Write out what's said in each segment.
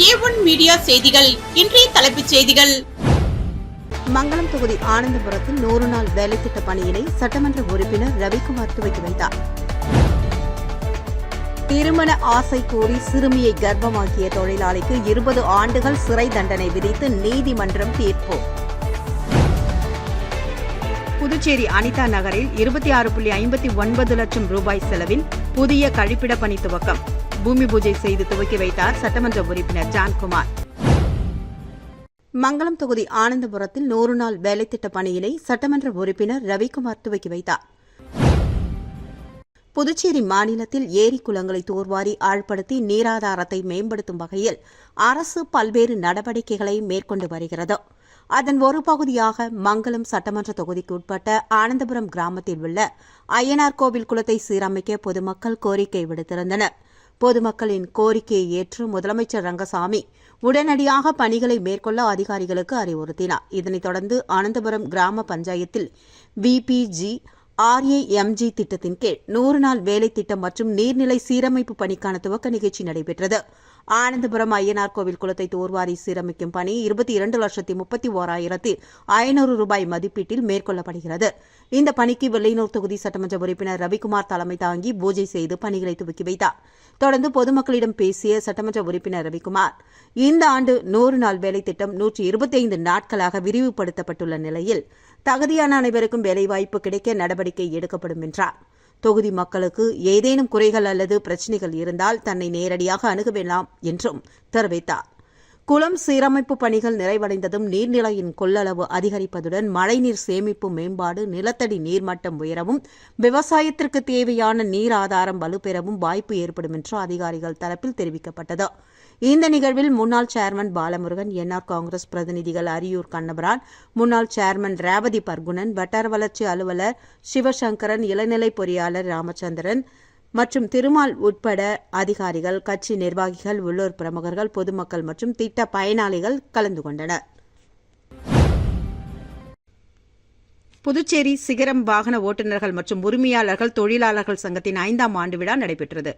A1 media செய்திகள். இன்றைய தலைப்புச் செய்திகள். மங்களம் தொகுதி ஆனந்தபுரத்தில் 100 நாள் வேலைத்திட்ட பணியினை சட்டமன்ற உறுப்பினர் ரவிக்குமார் துவக்கி வைத்தார். திருமண ஆசை கூறி சிறுமியை கர்ப்பமாக்கிய தொழிலாளிக்கு 20 ஆண்டுகள் சிறை தண்டனை விதித்து நீதிமன்றம் தீர்ப்பு. புதுச்சேரி அனிதா நகரில் 26.59 லட்சம் ரூபாய் செலவில் புதிய கழிப்பிட பணி துவக்கம். பூமி பூஜை செய்து துவக்கி வைத்தார் சட்டமன்ற உறுப்பினர் ஜான்குமார். மங்களம் தொகுதி ஆனந்தபுரத்தில் 100 நாள் வேலைத்திட்ட பணியினை சட்டமன்ற உறுப்பினர் ரவிக்குமார் துவக்கி வைத்தார். புதுச்சேரி மாநிலத்தில் ஏரி குளங்களை தூர்வாரி ஆழ்படுத்தி நீராதாரத்தை மேம்படுத்தும் வகையில் அரசு பல்வேறு நடவடிக்கைகளை மேற்கொண்டு வருகிறது. அதன் ஒரு பகுதியாக மங்களம் சட்டமன்ற தொகுதிக்கு உட்பட்ட ஆனந்தபுரம் கிராமத்தில் உள்ள அய்யனார் கோவில் குளத்தை சீரமைக்க பொதுமக்கள் கோரிக்கை விடுத்திருந்தனர். பொதுமக்களின் கோரிக்கையை ஏற்று முதலமைச்சர் ரங்கசாமி உடனடியாக பணிகளை மேற்கொள்ள அதிகாரிகளுக்கு அறிவுறுத்தினார். இதனைத் தொடர்ந்து ஆனந்தபுரம் கிராம பஞ்சாயத்தில் விபிஜி RAMG திட்டத்தின் கீழ் 100 நாள் வேலை திட்டம் மற்றும் நீர்நிலை சீரமைப்பு பணிக்கான துவக்க நிகழ்ச்சி நடைபெற்றது. ஆனந்தபுரம் அய்யனார் கோவில் குளத்தை தூர்வாரி சீரமைக்கும் பணி 22,31,500 ரூபாய் மதிப்பீட்டில் மேற்கொள்ளப்படுகிறது. இந்த பணிக்கு வெள்ளையனூர் தொகுதி சட்டமன்ற உறுப்பினர் ரவிக்குமார் தலைமை தாங்கி பூஜை செய்து பணிகளை துவக்கி வைத்தார். தொடர்ந்து பொதுமக்களிடம் பேசிய சட்டமன்ற உறுப்பினர் ரவிக்குமார், இந்த ஆண்டு 100 நாள் வேலை திட்டம் 125 நாட்களாக விரிவுபடுத்தப்பட்டுள்ள நிலையில் தகுதியான அனைவருக்கும் வேலைவாய்ப்பு கிடைக்க நடவடிக்கை எடுக்கப்படும் என்றார். தொகுதி மக்களுக்கு ஏதேனும் குறைகள் அல்லது பிரச்சினைகள் இருந்தால் தன்னை நேரடியாக அணுகவேண்டாம் என்றும் தெரிவித்தார். குளம் சீரமைப்பு பணிகள் நிறைவடைந்ததும் நீர்நிலையின் கொள்ளளவு அதிகரிப்பதுடன் மழைநீர் சேமிப்பு மேம்பாடு, நிலத்தடி நீர்மட்டம் உயரவும், விவசாயத்திற்கு தேவையான நீர் ஆதாரம் வலுப்பெறவும் வாய்ப்பு ஏற்படும் என்று அதிகாரிகள் தரப்பில் தெரிவிக்கப்பட்டது. இந்த நிகழ்வில் முன்னாள் சேர்மன் பாலமுருகன், NR காங்கிரஸ் பிரதிநிதிகள் அரியூர் கண்ணபரான், முன்னாள் சேர்மன் ரேவதி பர்குணன், வட்டார வளர்ச்சி அலுவலர் சிவசங்கரன், இளநிலை பொறியாளர் ராமச்சந்திரன் மற்றும் திருமால் உட்பட அதிகாரிகள், கட்சி நிர்வாகிகள், உள்ளூர் பிரமுகர்கள், பொதுமக்கள் மற்றும் திட்ட பயனாளிகள் கலந்து கொண்டனர். புதுச்சேரி சிகரம் வாகன ஓட்டுநர்கள் மற்றும் உரிமையாளர்கள் தொழிலாளர்கள் சங்கத்தின் 5ஆம் ஆண்டு விழா நடைபெற்றது.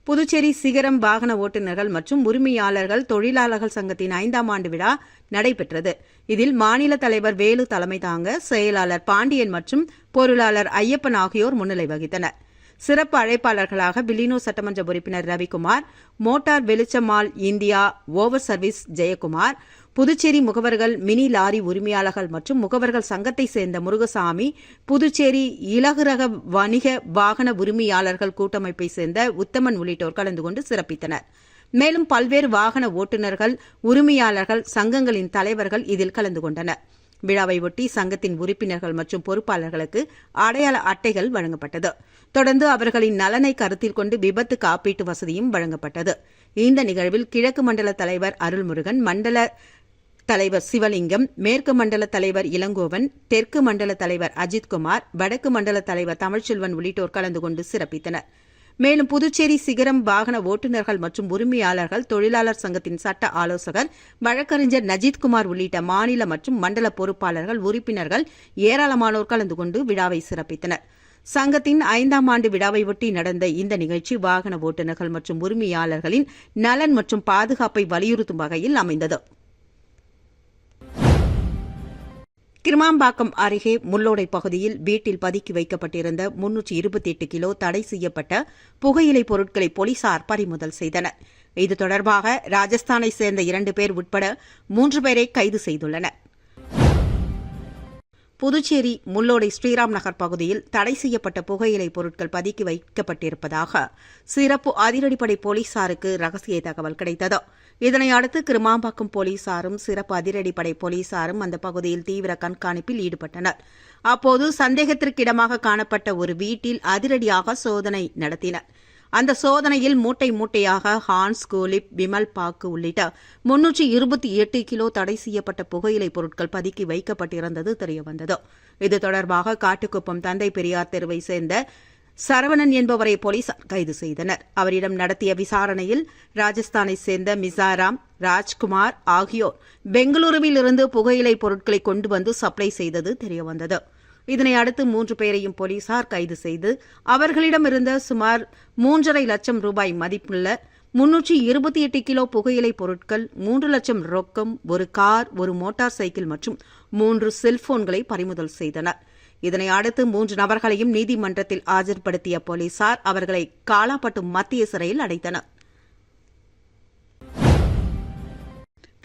புதுச்சேரி சிகரம் வாகன ஓட்டுநர்கள் மற்றும் உரிமையாளர்கள் தொழிலாளர்கள் சங்கத்தின் 5ஆம் ஆண்டு விழா நடைபெற்றது. இதில் மாநில தலைவர் வேலு தலைமை தாங்க, செயலாளர் பாண்டியன் மற்றும் பொருளாளர் ஐயப்பன் ஆகியோர் முன்னிலை வகித்தனர். சிறப்பு அழைப்பாளர்களாக வில்லியனூர் சட்டமன்ற உறுப்பினர் ரவிக்குமார், மோட்டார் வெளிச்சமால் India over service Jayakumar, Puducherry முகவர்கள் மினி லாரி உரிமையாளர்கள் மற்றும் முகவர்கள் சங்கத்தை சேர்ந்த முருகசாமி, புதுச்சேரி இலகுரக வணிக வாகன உரிமையாளர்கள் கூட்டமைப்பை சேர்ந்த உத்தமன் உள்ளிட்டோர் கலந்து கொண்டு சிறப்பித்தனர். மேலும் பல்வேறு வாகன ஓட்டுநர்கள், உரிமையாளர்கள் சங்கங்களின் தலைவர்கள் இதில் கலந்து கொண்டனர். விழாவை ஒட்டி சங்கத்தின் உறுப்பினர்கள் மற்றும் பொறுப்பாளர்களுக்கு அடையாள அட்டைகள் வழங்கப்பட்டது. தொடர்ந்து அவர்களின் நலனை கருத்தில் கொண்டு விபத்து காப்பீட்டு வசதியும் வழங்கப்பட்டது. இந்த நிகழ்வில் கிழக்கு மண்டல தலைவர் அருள்முருகன், மண்டல தலைவர் சிவலிங்கம், மேற்கு மண்டல தலைவர் இளங்கோவன், தெற்கு மண்டல தலைவர் அஜித்குமார், வடக்கு மண்டல தலைவர் தமிழ்ச்செல்வன் உள்ளிட்டோர் கலந்து கொண்டு சிறப்பித்தனர். மேலும் புதுச்சேரி சிகரம் வாகன ஓட்டுநர்கள் மற்றும் உரிமையாளர்கள் தொழிலாளர் சங்கத்தின் சட்ட ஆலோசகர் வழக்கறிஞர் நஜித்குமார் உள்ளிட்ட மாநில மற்றும் மண்டல பொறுப்பாளர்கள், உறுப்பினர்கள் ஏராளமானோர் கலந்து கொண்டு விழாவை சிறப்பித்தனர். சங்கத்தின் 5ஆம் ஆண்டு விழாவை ஒட்டி நடந்த இந்த நிகழ்ச்சி வாகன ஓட்டுநர்கள் மற்றும் உரிமையாளர்களின் நலன் மற்றும் பாதுகாப்பை வலியுறுத்தும் வகையில் அமைந்தது. கிருமாம்பாக்கம் அருகே முள்ளோடை பகுதியில் வீட்டில் பதுக்கி வைக்கப்பட்டிருந்த 328 கிலோ தடை செய்யப்பட்ட புகையிலை பொருட்களை போலீசார் பறிமுதல் செய்தனர். இது தொடர்பாக ராஜஸ்தானை சேர்ந்த 2 பேர் உட்பட 3 பேரை கைது செய்துள்ளனர். புதுச்சேரி முள்ளோடை ஸ்ரீராம் நகர் பகுதியில் தடை செய்யப்பட்ட புகையிலை பொருட்கள் பதுக்கி வைக்கப்பட்டிருப்பதாக சிறப்பு அதிரடிப்படை போலீசாருக்கு ரகசிய தகவல் கிடைத்தது. இதனையடுத்து கிருமாம்பாக்கம் போலீசாரும் சிறப்பு அதிரடிப்படை போலீசாரும் அந்த பகுதியில் தீவிர கண்காணிப்பில் ஈடுபட்டனர். அப்போது சந்தேகத்திற்கிடமாக காணப்பட்ட ஒரு வீட்டில் அதிரடியாக சோதனை நடத்தினர். அந்த சோதனையில் மூட்டை மூட்டையாக ஹான்ஸ், கோலிப், விமல் பாக்கு உள்ளிட்ட 328 கிலோ தடை செய்யப்பட்ட புகையிலை பொருட்கள் பதுக்கி வைக்கப்பட்டிருந்தது தெரியவந்தது. இது தொடர்பாக காட்டுக்குப்பம் தந்தை பெரியார் தெருவை சேர்ந்த சரவணன் என்பவரை போலீசார் கைது செய்தனர். அவரிடம் நடத்திய விசாரணையில் ராஜஸ்தானை சேர்ந்த மிசாராம், ராஜ்குமார் ஆகியோர் பெங்களூருவில் இருந்து புகையிலை பொருட்களை கொண்டு வந்து சப்ளை செய்தது தெரியவந்தது. இதனை அடுத்து 3 பேரையும் போலீசார் கைது செய்து அவர்களிடமிருந்த சுமார் 3,50,000 ரூபாய் மதிப்புள்ள 328 கிலோ புகையிலை பொருட்கள், 3 லட்சம் ரொக்கம், ஒரு கார், ஒரு மோட்டார் சைக்கிள் மற்றும் 3 செல்போன்களை பறிமுதல் செய்தனர். இதனை அடுத்து 3 நபர்களையும் நீதிமன்றத்தில் ஆஜர்படுத்திய போலீசார் அவர்களை காலாப்பட்டு மத்திய சிறையில் அடைத்தனர்.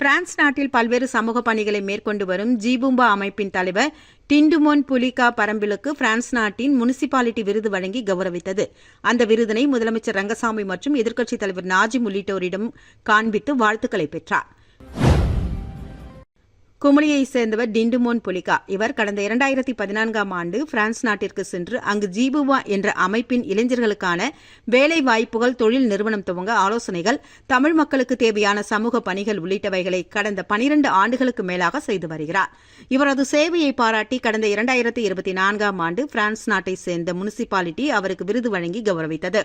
பிரான்ஸ் நாட்டில் பல்வேறு சமூக பணிகளை மேற்கொண்டு வரும் ஜிபூம்பா அமைப்பின் தலைவர் டிண்டுமோன் புலிகா பரம்பிலுக்கு பிரான்ஸ் நாட்டின் முனிசிபாலிட்டி விருது வழங்கி கௌரவித்தது. அந்த விருதினை முதலமைச்சர் ரங்கசாமி மற்றும் எதிர்க்கட்சித் தலைவர் நாஜிம் உள்ளிட்டோரிடம் காண்பித்து வாழ்த்துக்களை பெற்றார். குமுளியைச் சேர்ந்தவர் டிண்டுமோன் புலிகா. இவர் கடந்த 2014ஆம் ஆண்டு பிரான்ஸ் நாட்டிற்கு சென்று அங்கு ஜிபூவா என்ற அமைப்பின் இளைஞர்களுக்கான வேலை வாய்ப்புகள், தொழில் நிறுவனம் துவங்க ஆலோசனைகள், தமிழ் மக்களுக்கு தேவையான சமூக பணிகள் உள்ளிட்டவைகளை கடந்த 12 ஆண்டுகளுக்கு மேலாக செய்து வருகிறார். இவரது சேவையை பாராட்டி கடந்த 2024ஆம் ஆண்டு பிரான்ஸ் நாட்டைச் சேர்ந்த முனிசிபாலிட்டி அவருக்கு விருது வழங்கி கௌரவித்தது.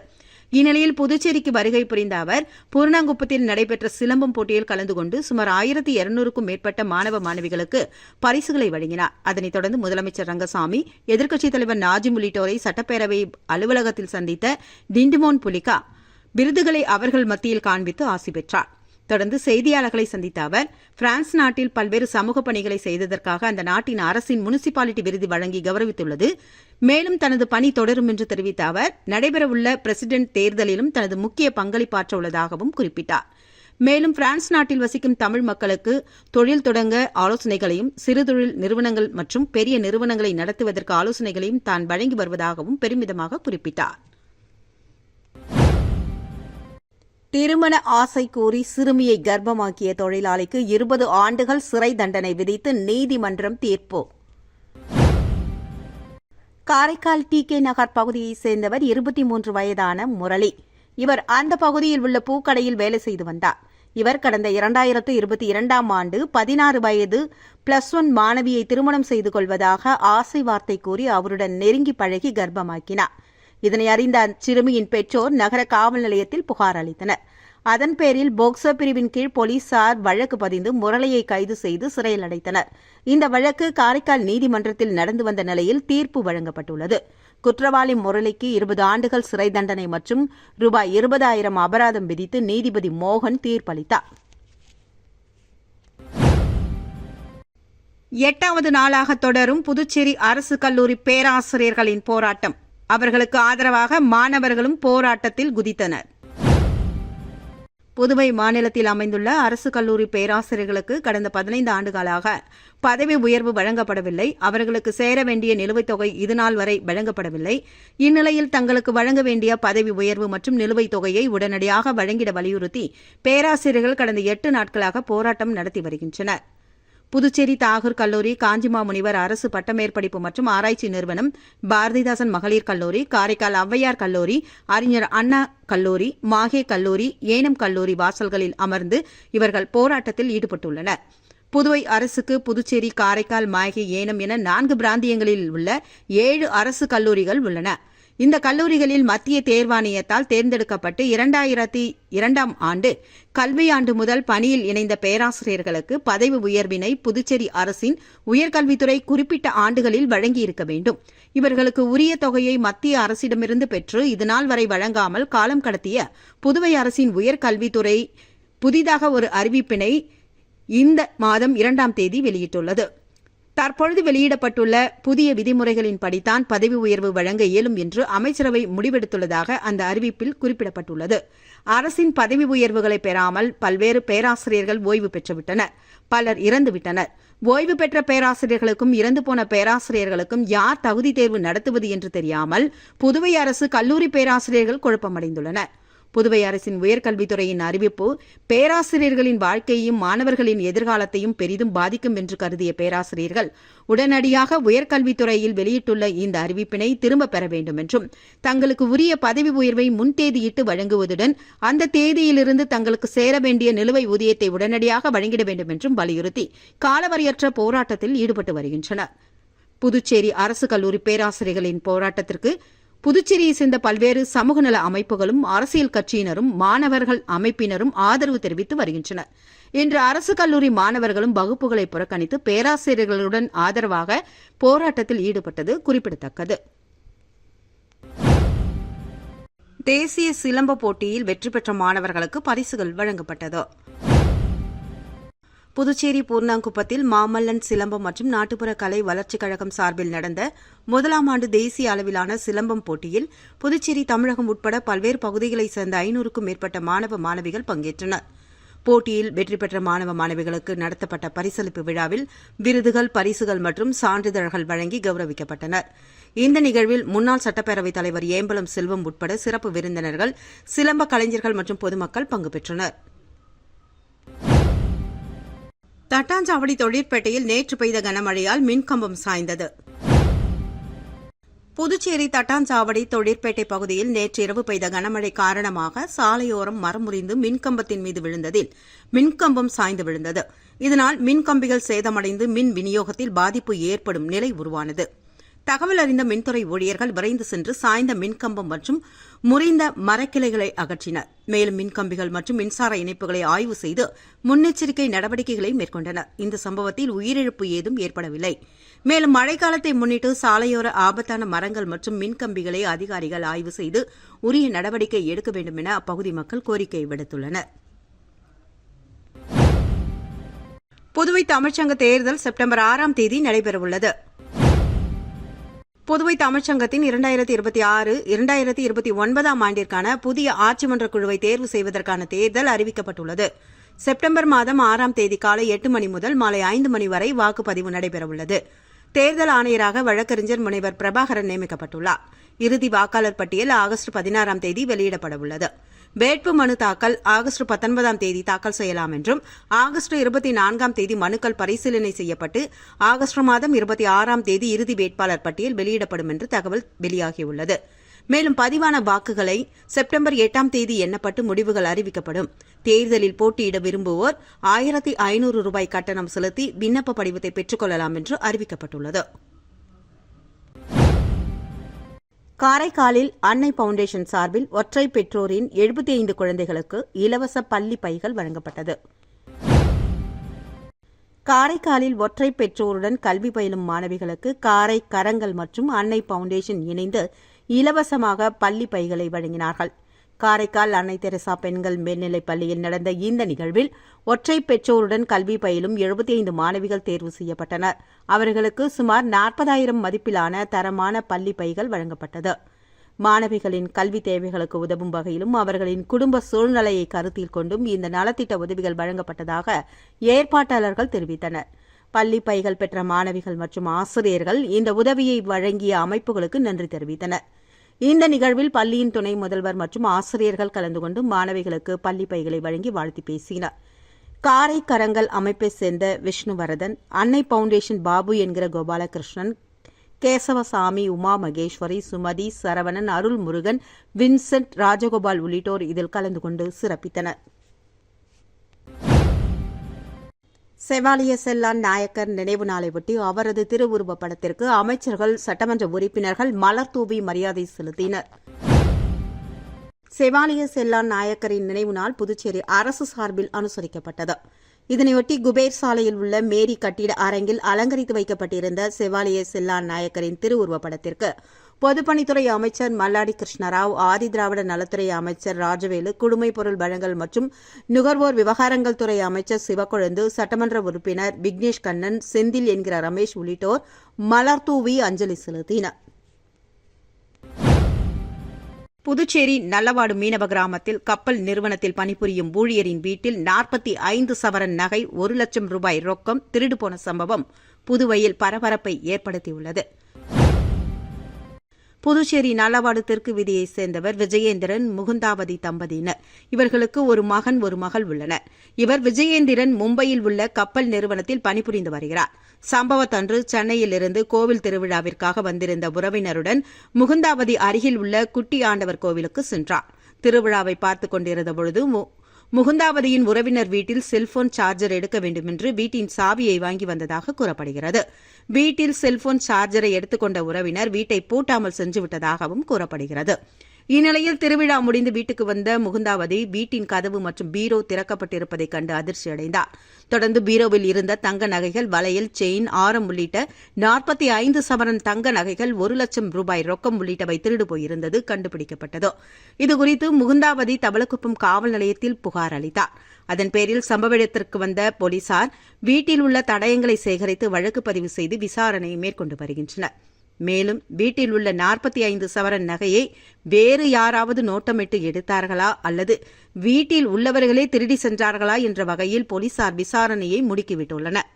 இந்நிலையில் புதுச்சேரிக்கு வருகை புரிந்த அவர் பூர்ணாங்குப்பத்தில் நடைபெற்ற சிலம்பம் போட்டியில் கலந்து கொண்டு சுமார் 1200க்கும் மேற்பட்ட மாணவ மாணவிகளுக்கு பரிசுகளை வழங்கினார். அதனைத் தொடர்ந்து முதலமைச்சர் ரங்கசாமி, எதிர்க்கட்சித் தலைவர் நாஜிம் உள்ளிட்டோரை சட்டப்பேரவை அலுவலகத்தில் சந்தித்த டிண்டுமோன் புலிகா விருதுகளை அவர்கள் மத்தியில் காண்பித்து ஆசி பெற்றார். தொடர்ந்து செய்தியாளர்களை சந்தித்த அவர் பிரான்ஸ் நாட்டில் பல்வேறு சமூக பணிகளை செய்ததற்காக அந்த நாட்டின் அரசின் முனிசிபாலிட்டி விருது வழங்கி கௌரவித்துள்ளது. மேலும் தனது பணி தொடரும் என்று தெரிவித்த அவர் நடைபெறவுள்ள பிரசிடென்ட் தேர்தலிலும் தனது முக்கிய பங்களிப்பாற்ற உள்ளதாகவும் குறிப்பிட்டார். மேலும் பிரான்ஸ் நாட்டில் வசிக்கும் தமிழ் மக்களுக்கு தொழில் தொடங்க ஆலோசனைகளையும், சிறுதொழில் நிறுவனங்கள் மற்றும் பெரிய நிறுவனங்களை நடத்துவதற்கு ஆலோசனைகளையும் தான் வழங்கி வருவதாகவும் பெருமிதமாக குறிப்பிட்டார். திருமண ஆசை கூறி சிறுமியை கர்ப்பமாக்கிய தொழிலாளிக்கு 20 ஆண்டுகள் சிறை தண்டனை விதித்து நீதிமன்றம் தீர்ப்பு. காரைக்கால் டி.கே. நகர் பகுதியைச் சேர்ந்தவர் 23 வயதான முரளி. இவர் அந்த பகுதியில் உள்ள பூக்கடையில் வேலை செய்து வந்தார். இவர் கடந்த 2022ஆம் ஆண்டு 16 வயது +1 மாணவியை திருமணம் செய்து கொள்வதாக ஆசை வார்த்தை கூறி அவருடன் நெருங்கி பழகி கர்ப்பமாக்கினார். இதனை அறிந்த அச்சிறுமியின் பெற்றோர் நகர காவல் நிலையத்தில் புகார் அளித்தனர். அதன் பேரில் போக்சோ பிரிவின் கீழ் போலீசார் வழக்கு பதிந்து முரளியை கைது செய்து சிறையில் அடைத்தனர். இந்த வழக்கு காரைக்கால் நீதிமன்றத்தில் நடந்து வந்த நிலையில் தீர்ப்பு வழங்கப்பட்டுள்ளது. குற்றவாளி முரளிக்கு 20 ஆண்டுகள் சிறை தண்டனை மற்றும் ரூபாய் 20,000 அபராதம் விதித்து நீதிபதி மோகன் தீர்ப்பளித்தார். 8வது நாளாக தொடரும் புதுச்சேரி அரசு கல்லூரி பேராசிரியர்களின் போராட்டம். அவர்களுக்கு ஆதரவாக மாணவர்களும் போராட்டத்தில் குதித்தனர். புதுவை மாநிலத்தில் அமைந்துள்ள அரசு கல்லூரி பேராசிரியர்களுக்கு கடந்த 15 ஆண்டுகளாக பதவி உயர்வு வழங்கப்படவில்லை. அவர்களுக்கு சேர வேண்டிய நிலுவைத் தொகை இதுநாள் வரை வழங்கப்படவில்லை. இந்நிலையில் தங்களுக்கு வழங்க வேண்டிய பதவி உயர்வு மற்றும் நிலுவைத் தொகையை உடனடியாக வழங்கிட வலியுறுத்தி பேராசிரியர்கள் கடந்த 8 நாட்களாக போராட்டம் நடத்தி வருகின்றனர். புதுச்சேரி தாகூர் கல்லூரி, காஞ்சிமா முனிவர் அரசு பட்டமேற்படிப்பு மற்றும் ஆராய்ச்சி நிறுவனம், பாரதிதாசன் மகளிர் கல்லூரி, காரைக்கால் ஔவையார் கல்லூரி, அறிஞர் அண்ணா கல்லூரி, மாஹே கல்லூரி, ஏனம் கல்லூரி வாசல்களில் அமர்ந்து இவர்கள் போராட்டத்தில் ஈடுபட்டுள்ளனர். புதுவை அரசுக்கு புதுச்சேரி, காரைக்கால், மாஹே, ஏனம் என 4 பிராந்தியங்களில் உள்ள 7 அரசு கல்லூரிகள் உள்ளன. இந்த கல்லூரிகளில் மத்திய தேர்வாணையத்தால் தேர்ந்தெடுக்கப்பட்டு 2002ஆம் ஆண்டு கல்வியாண்டு முதல் பணியில் இணைந்த பேராசிரியர்களுக்கு பதவி உயர்வினை புதுச்சேரி அரசின் உயர்கல்வித்துறை குறிப்பிட்ட ஆண்டுகளில் வழங்கியிருக்க வேண்டும். இவர்களுக்கு உரிய தொகையை மத்திய அரசிடமிருந்து பெற்று இதுநாள் வரை வழங்காமல் காலம் கடத்திய புதுவை அரசின் உயர்கல்வித்துறை புதிதாக ஒரு அறிவிப்பினை இந்த மாதம் 2ஆம் தேதி வெளியிட்டுள்ளது. தற்பொழுது வெளியிடப்பட்டுள்ள புதிய விதிமுறைகளின்படித்தான் பதவி உயர்வு வழங்க இயலும் என்று அமைச்சரவை முடிவெடுத்துள்ளதாக அந்த அறிவிப்பில் குறிப்பிடப்பட்டுள்ளது. அரசின் பதவி உயர்வுகளை பெறாமல் பல்வேறு பேராசிரியர்கள் ஓய்வு பெற்றுவிட்டனர். பலர் இறந்துவிட்டனர். ஓய்வு பெற்ற பேராசிரியர்களுக்கும் இறந்து போன பேராசிரியர்களுக்கும் யார் தகுதி தேர்வு நடத்துவது என்று தெரியாமல் புதுவை அரசு கல்லூரி பேராசிரியர்கள் குழப்பமடைந்துள்ளனர். புதுவை அரசின் உயர்கல்வித்துறையின் அறிவிப்பு பேராசிரியர்களின் வாழ்க்கையையும் மாணவர்களின் எதிர்காலத்தையும் பெரிதும் பாதிக்கும் என்று கருதிய பேராசிரியர்கள் உடனடியாக உயர்கல்வித்துறையில் வெளியிட்டுள்ள இந்த அறிவிப்பினை திரும்பப் பெற வேண்டும் என்றும், தங்களுக்கு உரிய பதவி உயர்வை முன்தேதியிட்டு வழங்குவதுடன் அந்த தேதியிலிருந்து தங்களுக்கு சேர வேண்டிய நிலுவை ஊதியத்தை உடனடியாக வழங்கிட வேண்டும் என்றும் வலியுறுத்தி காலவரையற்ற போராட்டத்தில் ஈடுபட்டு வருகின்றனர். புதுச்சேரி அரசு கல்லூரி பேராசிரியர்களின் போராட்டத்திற்கு புதுச்சேரியை சேர்ந்த பல்வேறு சமூக நல அமைப்புகளும் அரசியல் கட்சியினரும் மாணவர்கள் அமைப்பினரும் ஆதரவு தெரிவித்து வருகின்றனர். இன்று அரசு கல்லூரி மாணவர்களும் வகுப்புகளை புறக்கணித்து பேராசிரியர்களுடன் ஆதரவாக போராட்டத்தில் ஈடுபட்டது குறிப்பிடத்தக்கது. தேசிய சிலம்ப போட்டியில் வெற்றி பெற்ற மாணவர்களுக்கு பரிசுகள் வழங்கப்பட்டது. புதுச்சேரி பூர்ணாங்குப்பத்தில் மாமல்லன் சிலம்பம் மற்றும் நாட்டுப்புற கலை வளர்ச்சிக் கழகம் சார்பில் நடந்த முதலாம் ஆண்டு தேசிய அளவிலான சிலம்பம் போட்டியில் புதுச்சேரி, தமிழகம் உட்பட பல்வேறு பகுதிகளைச் சேர்ந்த 500க்கும் மேற்பட்ட மாணவ மாணவிகள் பங்கேற்றனர். போட்டியில் வெற்றி பெற்ற மாணவ மாணவிகளுக்கு நடத்தப்பட்ட பரிசளிப்பு விழாவில் விருதுகள், பரிசுகள் மற்றும் சான்றிதழ்கள் வழங்கி கௌரவிக்கப்பட்டனர். இந்த நிகழ்வில் முன்னாள் சட்டப்பேரவைத் தலைவர் ஏம்பலம் செல்வம் உட்பட சிறப்பு விருந்தினர்கள், சிலம்ப கலைஞர்கள் மற்றும் பொதுமக்கள் பங்கு பெற்றனர். தட்டாஞ்சாவடி தொழிற்பேட்டையில் நேற்று பெய்த கனமழையால் மின்கம்பம் சாய்ந்தது. புதுச்சேரி தட்டாஞ்சாவடி தொழிற்பேட்டை பகுதியில் நேற்று இரவு பெய்த கனமழை காரணமாக சாலையோரம் மரம் முறிந்து மின்கம்பத்தின் மீது விழுந்ததில் மின்கம்பம் சாய்ந்து விழுந்தது. இதனால் மின்கம்பிகள் சேதமடைந்து மின் விநியோகத்தில் பாதிப்பு ஏற்படும் நிலை உருவானது. தகவல் அறிந்த மின்துறை ஊழியர்கள் விரைந்து சென்று சாய்ந்த மின்கம்பம் மற்றும் முறிந்த மரக்கிளைகளை அகற்றினர். மேலும் மின்கம்பிகள் மற்றும் மின்சார இணைப்புகளை ஆய்வு செய்து முன்னெச்சரிக்கை நடவடிக்கைகளை மேற்கொண்டனர். இந்த சம்பவத்தில் உயிரிழப்பு ஏதும் ஏற்படவில்லை. மேலும் மழைக்காலத்தை முன்னிட்டு சாலையோர ஆபத்தான மரங்கள் மற்றும் மின்கம்பிகளை அதிகாரிகள் ஆய்வு செய்து உரிய நடவடிக்கை எடுக்க வேண்டும் என அப்பகுதி மக்கள் கோரிக்கை விடுத்துள்ளனர். புதுவை தமிழ்ச்சங்க தேர்தல் செப்டம்பர் 6ஆம் தேதி நடைபெறவுள்ளது. புதுவை தமிழ்ச்சங்கத்தின் 2026-2029 ஆண்டிற்கான புதிய ஆட்சிமன்ற குழுவை தேர்வு செய்வதற்கான தேர்தல் அறிவிக்கப்பட்டுள்ளது. செப்டம்பர் மாதம் 6ஆம் தேதி காலை 8 மணி முதல் மாலை 5 மணி வரை வாக்குப்பதிவு நடைபெறவுள்ளது. தேர்தல் ஆணையராக வழக்கறிஞர் முனைவர் பிரபாகரன் நியமிக்கப்பட்டுள்ளார். இறுதி வாக்காளர் பட்டியல் ஆகஸ்ட் 16ஆம் தேதி வெளியிடப்படவுள்ளது. வேட்பு மனு தாக்கல் ஆகஸ்ட் 19ஆம் தேதி தாக்கல் செய்யலாம் என்றும், ஆகஸ்ட் 24ஆம் தேதி மனுக்கள் பரிசீலனை செய்யப்பட்டு ஆகஸ்ட் மாதம் 26ஆம் தேதி இறுதி வேட்பாளர் பட்டியல் வெளியிடப்படும் என்று தகவல் வெளியாகியுள்ளது. மேலும் பதிவான வாக்குகளை செப்டம்பர் 8ஆம் தேதி எண்ணப்பட்டு முடிவுகள் அறிவிக்கப்படும். தேர்தலில் போட்டியிட விரும்புவோர் 1500 ரூபாய் கட்டணம் செலுத்தி விண்ணப்ப படிவத்தை பெற்றுக் கொள்ளலாம் என்று அறிவிக்கப்பட்டுள்ளது. காரைக்காலில் அன்னை பவுண்டேஷன் சார்பில் ஒற்றை பெற்றோரின் 75 குழந்தைகளுக்கு இலவச பள்ளி பைகள் வழங்கப்பட்டது. காரைக்காலில் ஒற்றை பெற்றோருடன் கல்வி பயிலும் மாணவிகளுக்கு காரை கரங்கள் மற்றும் அன்னை பவுண்டேஷன் இணைந்து இலவசமாக பள்ளி பைகளை வழங்கினார்கள். காரைக்கால் அன்னை தெரசா பெண்கள் மேல்நிலைப் பள்ளியில் நடந்த இந்த நிகழ்வில் ஒற்றை பெற்றோருடன் கல்வி பயிலும் 75 மாணவிகள் தேர்வு செய்யப்பட்டனர். அவர்களுக்கு சுமார் 40,000 மதிப்பிலான தரமான பள்ளி பைகள் வழங்கப்பட்டது. மாணவிகளின் கல்வி தேவைகளுக்கு உதவும் வகையிலும் அவர்களின் குடும்ப சூழ்நிலையை கருத்தில் கொண்டும் இந்த நலத்திட்ட உதவிகள் வழங்கப்பட்டதாக ஏற்பாட்டாளர்கள் தெரிவித்தனர். பள்ளி பைகள் பெற்ற மாணவிகள் மற்றும் ஆசிரியர்கள் இந்த உதவியை வழங்கிய அமைப்புகளுக்கு நன்றி தெரிவித்தனர். இந்த நிகழ்வில் பள்ளியின் துணை முதல்வர் மற்றும் ஆசிரியர்கள் கலந்து கொண்டு மாணவிகளுக்கு பள்ளி பைகளை வழங்கி வாழ்த்தி பேசினர். காரை கரங்கள் அமைப்பைச் சேர்ந்த விஷ்ணுவரதன், அன்னை பவுண்டேஷன் பாபு என்கிற கோபாலகிருஷ்ணன், கேசவசாமி, உமா மகேஸ்வரி, சுமதி, சரவணன், அருள்முருகன், வின்சென்ட், ராஜகோபால் உள்ளிட்டோர் இதில் கலந்து கொண்டு சிறப்பித்தனர். செவாலிய செல்லான் நாயக்கர் நினைவு நாளையொட்டி அவரது திருவுருவப் படத்திற்கு அமைச்சர்கள், சட்டமன்ற உறுப்பினர்கள் மலர் தூவி மரியாதை செலுத்தினர். செவாலிய செல்லான் நாயக்கரின் நினைவு நாள் புதுச்சேரி அரசு சார்பில் அனுசரிக்கப்பட்டது. இதனையொட்டி குபேர் சாலையில் உள்ள மேரி கட்டிட அரங்கில் அலங்கரித்து வைக்கப்பட்டிருந்த செவாலிய செல்லான் நாயக்கரின் திருவுருவப் படத்திற்கு பொதுப்பணித்துறை அமைச்சர் மல்லாடி கிருஷ்ணராவ், ஆதிதிராவிட நலத்துறை அமைச்சர் ராஜவேலு, குடிமைப் பொருள் வழங்கல் மற்றும் நுகர்வோர் விவகாரங்கள் துறை அமைச்சர் சிவக்கொழுந்து, சட்டமன்ற உறுப்பினர் விக்னேஷ் கண்ணன், செந்தில் என்கிற ரமேஷ் உள்ளிட்டோர் மலர் தூவி அஞ்சலி செலுத்தினர். புதுச்சேரி நல்லவாடு மீனவ கிராமத்தில் கப்பல் நிறுவனத்தில் பணிபுரியும் ஊழியரின் வீட்டில் 45 சவரன் நகை, 1 லட்சம் ரூபாய் ரொக்கம் திருடு போன சம்பவம் புதுவையில் பரபரப்பை ஏற்படுத்தியுள்ளது. புதுச்சேரி நல்லவாடு தெற்கு வீதியைச் சேர்ந்தவர் விஜயேந்திரன், முகுந்தாவதி தம்பதியினர். இவர்களுக்கு ஒரு மகன், ஒரு மகள் உள்ளனர். இவர் விஜயேந்திரன் மும்பையில் உள்ள கப்பல் நிறுவனத்தில் பணிபுரிந்து வருகிறார். சம்பவத்தன்று சென்னையிலிருந்து கோவில் திருவிழாவிற்காக வந்திருந்த உறவினருடன் முகுந்தாவதி அருகில் உள்ள குட்டி ஆண்டவர் கோவிலுக்கு சென்றார். திருவிழாவை பார்த்துக் கொண்டிருந்தபொழுது முகுந்தாவதியின் உறவினர் வீட்டில் செல்போன் சார்ஜர் எடுக்க வேண்டுமென்று வீட்டின் சாவியை வாங்கி வந்ததாக கூறப்படுகிறது. வீட்டில் செல்போன் சார்ஜரை எடுத்துக்கொண்ட உறவினர் வீட்டை பூட்டாமல் சென்றுவிட்டதாகவும் கூறப்படுகிறது. இந்நிலையில் திருவிழா முடிந்து வீட்டுக்கு வந்த முகுந்தாவதி வீட்டின் கதவு மற்றும் பீரோ திறக்கப்பட்டிருப்பதைக் கண்டு அதிர்ச்சியடைந்தார். தொடர்ந்து பீரோவில் இருந்த தங்க நகைகள், வளையல், செயின், ஆரம் உள்ளிட்ட 45 சவரன் தங்க நகைகள், 1 லட்சம் ரூபாய் ரொக்கம் உள்ளிட்டவை திருடு போயிருந்தது கண்டுபிடிக்கப்பட்டது. இதுகுறித்து முகுந்தாவதி தவளக்குப்பம் காவல் நிலையத்தில் புகார் அளித்தார். அதன் பேரில் சம்பவ இடத்திற்கு வந்த போலீசார் வீட்டில் உள்ள தடயங்களை சேகரித்து வழக்கு பதிவு செய்து விசாரணையை மேற்கொண்டு வருகின்றனர். மேலும் வீட்டில் உள்ள 45 சவரன் நகையை வேறு யாராவது நோட்டமிட்டு எடுத்தார்களா அல்லது வீட்டில் உள்ளவர்களே திருடி சென்றார்களா என்ற வகையில் போலீசார் விசாரணையை முடுக்கிவிட்டுள்ளனர்.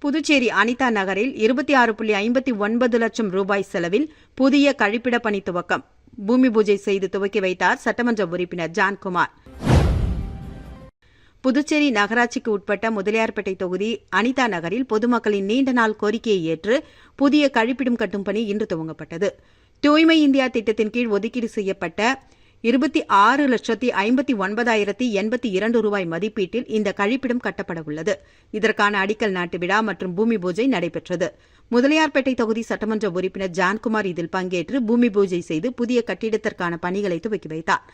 புதுச்சேரி அனிதா நகரில் 26.59 லட்சம் ரூபாய் செலவில் புதிய கழிப்பிட பணி துவக்கம். பூமி பூஜை செய்து துவக்கி வைத்தார் சட்டமன்ற உறுப்பினர் ஜான்குமார். புதுச்சேரி நகராட்சிக்கு உட்பட்ட முதலியார்பேட்டை தொகுதி அனிதா நகரில் பொதுமக்களின் நீண்ட நாள் கோரிக்கையை ஏற்று புதிய கழிப்பிடம் கட்டும் பணி இன்று துவங்கப்பட்டது. தூய்மை இந்தியா திட்டத்தின் கீழ் ஒதுக்கீடு செய்யப்பட்ட 26,59,082 ரூபாய் மதிப்பீட்டில் இந்த கழிப்பிடம் கட்டப்பட உள்ளது. இதற்கான அடிக்கல் நாட்டு விழா மற்றும் பூமி பூஜை நடைபெற்றது. முதலியார்பேட்டை தொகுதி சட்டமன்ற உறுப்பினர் ஜான்குமார் இதில் பங்கேற்று பூமி பூஜை செய்து புதிய கட்டிடத்திற்கான பணிகளை துவக்கி வைத்தார்.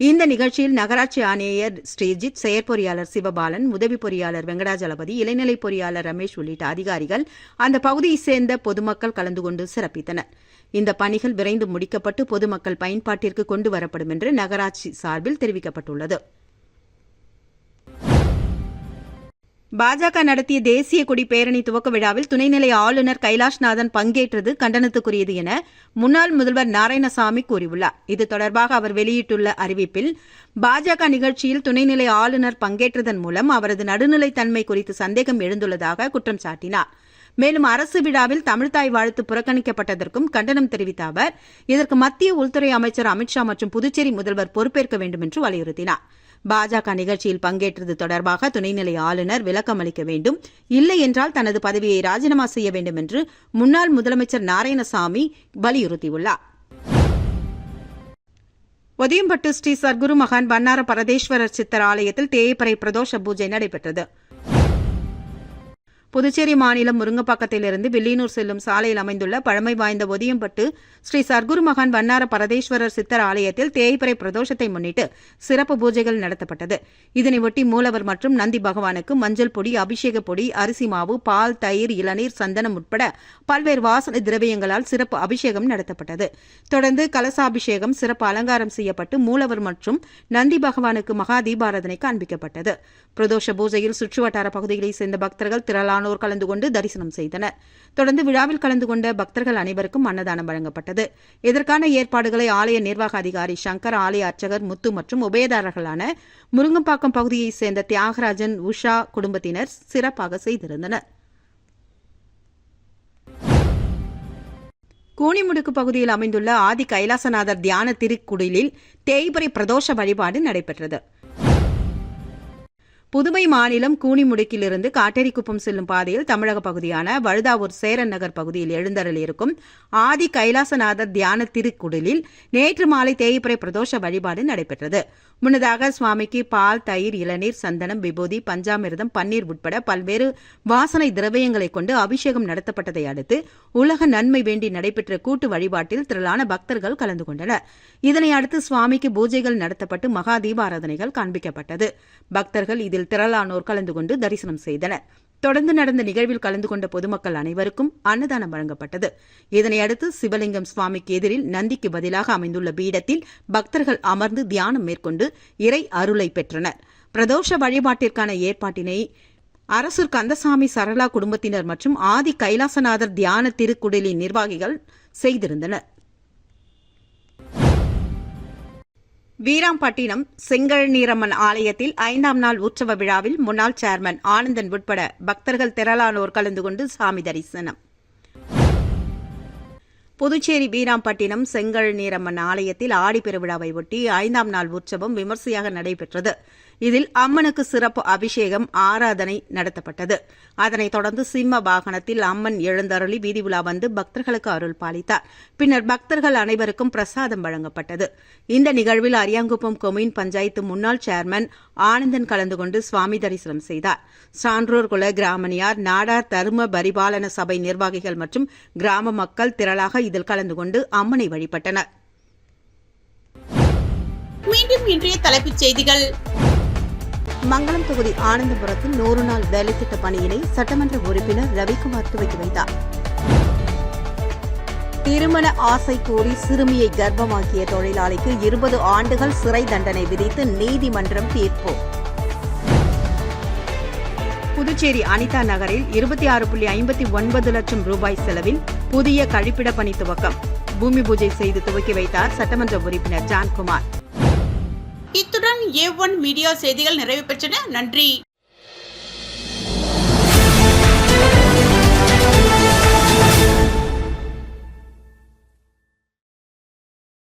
இந்த நிகழ்ச்சியில் நகராட்சி ஆணையர் ஸ்ரீஜித், செயற்பொறியாளர் சிவபாலன், உதவி பொறியாளர் வெங்கடாஜலபதி, இளைநிலை பொறியாளர் ரமேஷ் உள்ளிட்ட அதிகாரிகள், அந்த பகுதியைச் சேர்ந்த பொதுமக்கள் கலந்து கொண்டு சிறப்பித்தனர். இந்த பணிகள் விரைந்து முடிக்கப்பட்டு பொதுமக்கள் பயன்பாட்டிற்கு கொண்டு வரப்படும் என்று நகராட்சி சார்பில் தெரிவிக்கப்பட்டுள்ளது. பாஜக நடத்திய தேசிய கொடி பேரணி துவக்க விழாவில் துணைநிலை ஆளுநர் கைலாஷ்நாதன் பங்கேற்றது கண்டனத்துக்குரியது என முன்னாள் முதல்வர் நாராயணசாமி கூறியுள்ளார். இது தொடர்பாக அவர் வெளியிட்டுள்ள அறிவிப்பில், பாஜக நிகழ்ச்சியில் துணைநிலை ஆளுநர் பங்கேற்றதன் மூலம் அவரது நடுநிலைத்தன்மை குறித்து சந்தேகம் எழுந்துள்ளதாக குற்றம் சாட்டினார். மேலும் அரசு விழாவில் தமிழ்தாய் வாழ்த்து புறக்கணிக்கப்பட்டதற்கும் கண்டனம் தெரிவித்த அவர், இதற்கு மத்திய உள்துறை அமைச்சர் அமித்ஷா மற்றும் புதுச்சேரி முதல்வர் பொறுப்பேற்க வேண்டும் என்று வலியுறுத்தினார். பாஜக நிகழ்ச்சியில் பங்கேற்றது தொடர்பாக துணைநிலை ஆளுநர் விளக்கம் அளிக்க வேண்டும், இல்லை என்றால் தனது பதவியை ராஜினாமா செய்ய வேண்டும் என்று முன்னாள் முதலமைச்சர் நாராயணசாமி வலியுறுத்தியுள்ளார். ஒதியம்பட்டு ஸ்ரீ சர்க்குரு மகான் வண்ணார பரதேஸ்வரர் சித்தர் ஆலயத்தில் தேய்பிறை பிரதோஷ பூஜை நடைபெற்றது. புதுச்சேரி மாநிலம் முருங்கப்பாக்கத்திலிருந்து வில்லியனூர் செல்லும் சாலையில் அமைந்துள்ள பழமை வாய்ந்த ஒதியம்பட்டு ஸ்ரீ சர்க்குரு மகான் வண்ணார பரதேஸ்வரர் சித்தர் ஆலயத்தில் தேய்பிறை பிரதோஷத்தை முன்னிட்டு சிறப்பு பூஜைகள் நடத்தப்பட்டது. இதனையொட்டி மூலவர் மற்றும் நந்தி பகவானுக்கு மஞ்சள் பொடி, அபிஷேக பொடி, அரிசி மாவு, பால், தயிர், இளநீர், சந்தனம் உட்பட பல்வேறு வாசனை திரவியங்களால் சிறப்பு அபிஷேகம் நடத்தப்பட்டது. தொடர்ந்து கலசாபிஷேகம், சிறப்பு அலங்காரம் செய்யப்பட்டு மூலவர் மற்றும் நந்தி பகவானுக்கு மகா தீபாராதனை காண்பிக்கப்பட்டது. பிரதோஷ பூஜையில் சுற்றுவட்டார பகுதிகளைச் சேர்ந்த பக்தர்கள் திரளானோர் கலந்து கொண்டு தரிசனம் செய்தனர். தொடர்ந்து விழாவில் கலந்து கொண்ட பக்தர்கள் அனைவருக்கும் அன்னதானம் வழங்கப்பட்டது. இதற்கான ஏற்பாடுகளை ஆலய நிர்வாக அதிகாரி சங்கர், ஆலய அர்ச்சகர் முத்து மற்றும் உபயதாரர்களான முருங்கம்பாக்கம் பகுதியைச் சேர்ந்த தியாகராஜன், உஷா குடும்பத்தினர் சிறப்பாக செய்திருந்தனர். கூனிமுடுக்கு பகுதியில் அமைந்துள்ள ஆதி கைலாசநாதர் தியான திருக்குடிலில் தேய்பிறை பிரதோஷ வழிபாடு நடைபெற்றது. புதுவை மாநிலம் கூனிமுடுக்கிலிருந்து காட்டேரிக்குப்பம் செல்லும் பாதையில் தமிழக பகுதியான வழுதாவூர் சேரன் நகர் பகுதியில் எழுந்தருளியிருக்கும் ஆதி கைலாசநாதர் தியான திருக்குடிலில் நேற்று மாலை தேய்பிறை பிரதோஷ வழிபாடு நடைபெற்றது. முன்னதாக சுவாமிக்கு பால், தயிர், இளநீர், சந்தனம், விபூதி, பஞ்சாமிர்தம், பன்னீர் உட்பட பல்வேறு வாசனை திரவியங்களை கொண்டு அபிஷேகம் நடத்தப்பட்டதை அடுத்து உலக நன்மை வேண்டி நடைபெற்ற கூட்டு வழிபாட்டில் திரளான பக்தர்கள் கலந்து கொண்டனர். இதனை அடுத்து சுவாமிக்கு பூஜைகள் நடத்தப்பட்டு மகா தீபாராதனைகள் காண்பிக்கப்பட்டது. பக்தர்கள் இதில் திரளானோர் கலந்து கொண்டு தரிசனம் செய்தனர். தொடர்ந்து நடந்த நிகழ்வில் கலந்து கொண்ட பொதுமக்கள் அனைவருக்கும் அன்னதானம் வழங்கப்பட்டது. இதனையடுத்து சிவலிங்கம் சுவாமிக்கு எதிரில் நந்திக்கு பதிலாக அமைந்துள்ள பீடத்தில் பக்தர்கள் அமர்ந்து தியானம் மேற்கொண்டு இறை அருளை பெற்றனர். பிரதோஷ வழிபாட்டிற்கான ஏற்பாட்டினை அரசூர் கந்தசாமி சரளா குடும்பத்தினர் மற்றும் ஆதி கைலாசநாதர் தியான திருக்குடிலின் நிர்வாகிகள் செய்திருந்தனர். வீராம்பட்டினம் செங்கழநீரம்மன் ஆலயத்தில் 5ஆம் நாள் உற்சவ விழாவில் முன்னாள் சேர்மன் ஆனந்தன் உட்பட பக்தர்கள் திரளானோர் கலந்து கொண்டு சாமி தரிசனம். புதுச்சேரி வீராம்பட்டினம் செங்கழநீரம்மன் ஆலயத்தில் ஆடிப்பெருவிழாவை ஒட்டி 5ஆம் நாள் உற்சவம் விமர்சையாக நடைபெற்றது. இதில் அம்மனுக்கு சிறப்பு அபிஷேகம் ஆராதனை நடத்தப்பட்டது. அதனைத் தொடர்ந்து சிம்ம வாகனத்தில் அம்மன் எழுந்தருளி வீதி உலா வந்து பக்தர்களுக்கு அருள் பாலித்தார். பின்னர் பக்தர்கள் அனைவருக்கும் பிரசாதம் வழங்கப்பட்டது. இந்த நிகழ்வில் அரியாங்குப்பம் கொம்யூன் பஞ்சாயத்து முன்னாள் சேர்மன் ஆனந்தன் கலந்து கொண்டு சுவாமி தரிசனம் செய்தார். சான்றோர் குல கிராமணியார், நாடார், தர்ம பரிபாலன சபை நிர்வாகிகள் மற்றும் கிராம மக்கள் திரளாக இதில் கலந்து கொண்டு அம்மனை வழிபட்டனர். மீண்டும் இன்றைய தலைப்புச் செய்திகள். மங்களம் தொகுதி ஆனந்தபுரத்தில் 100 நாள் வேலைத்திட்ட பணியினை சட்டமன்ற உறுப்பினர் ரவிக்குமார் துவக்கி வைத்தார். திருமண ஆசை கூறி சிறுமியை கர்ப்பமாக்கிய தொழிலாளிக்கு 20 ஆண்டுகள் சிறை தண்டனை விதித்து நீதிமன்றம் தீர்ப்பு. புதுச்சேரி அனிதா நகரில் 26.59 லட்சம் ரூபாய் செலவில் புதிய கழிப்பிட பணி துவக்கம். பூமி பூஜை செய்து துவக்கி வைத்தார் சட்டமன்ற உறுப்பினர் ஜான்குமார். இத்துடன் A1 மீடியா செய்திகள் நிறைவு பெற்றன. நன்றி.